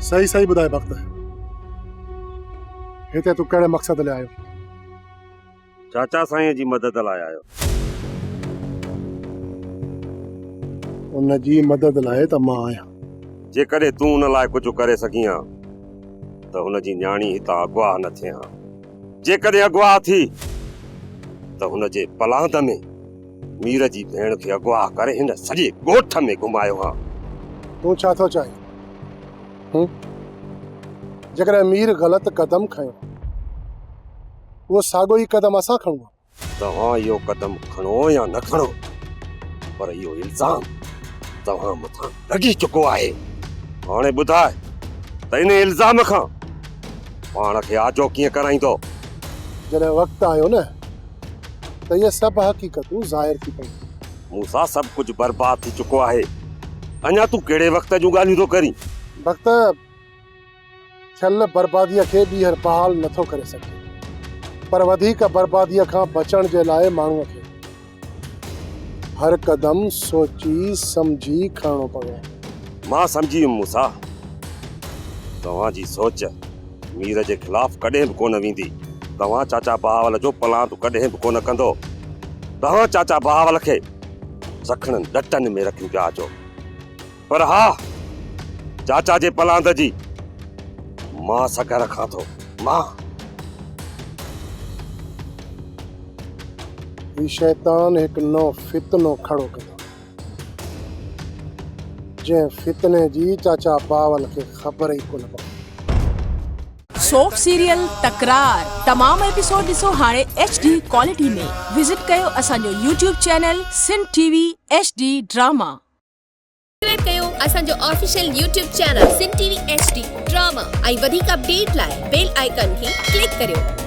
सही सही ॿुधाए वक्त हिते तूं कहिड़े मक़सद लाइ आयो? चाचा साईं जी मदद लाइ आयो। उन जी मदद लाइ त मां आहियां। जेकॾहिं तूं उन लाइ कुझु करे सघीं हा त हुन जी न्याणी हितां अगवाह न थिए हा। जेकॾहिं अगवाह थी त हुन जे पलांद में मीर जी भेण खे अगवाह करे हिन सॼे ॻोठ में घुमायो हा। तूं छा थो चाहीं? जेकॾहिं मीर ग़लति कदम खयो उहो साॻियो ई कदम असां खणूं। तव्हां इहो कदम खणो या न खणो, पर इहो इल्ज़ाम तव्हां मथां लॻी चुको आहे। हाणे ॿुधाए त इन इल्ज़ाम खां पाण खे आजो कीअं कराईंदो? जॾहिं वक़्तु आयो न त इहे सभु हक़ीक़तूं ज़ाहिर थी पयूं। मूंसां सभु कुझु बर्बाद थी चुको आहे। अञा तूं कहिड़े वक़्त जूं ॻाल्हियूं थो करीं? वक़्तु थियल बर्बादीअ खे ॿीहर बहाल नथो करे सघे, पर वधीक बर्बादीअ खां बचण जे लाइ माण्हूअ खे हर कदम सोची समझी खणणो पवे। मां सम्झी वियुमि मूंसा। तव्हांजी सोच मीर जे ख़िलाफ़ कॾहिं बि कोन वेंदी। तव्हां चाचा बहावल जो पलांद कॾहिं बि कोन कंदो। तव्हां चाचा बहावल खे सखणनि डटनि में रखी पिया अचो। पर हा, चाचा जे पलांद जी मां सग रखां थो। मां ही शैतान हिकु नओं फितनो खड़ो कंदो, जंहिं फितने जी चाचा बहावल खे ख़बर ई कोन पवे। सोप सीरियल तकरार तमाम एपिसोड ॾिसो हाणे HD क्वालिटी में। विजिट कयो असांजो YouTube channel Sindh TV HD drama. Subscribe कयो असांजो official YouTube channel Sindh TV HD drama ऐं वधीक अपडेट लाइ बेल आइकन खे क्लिक करियो।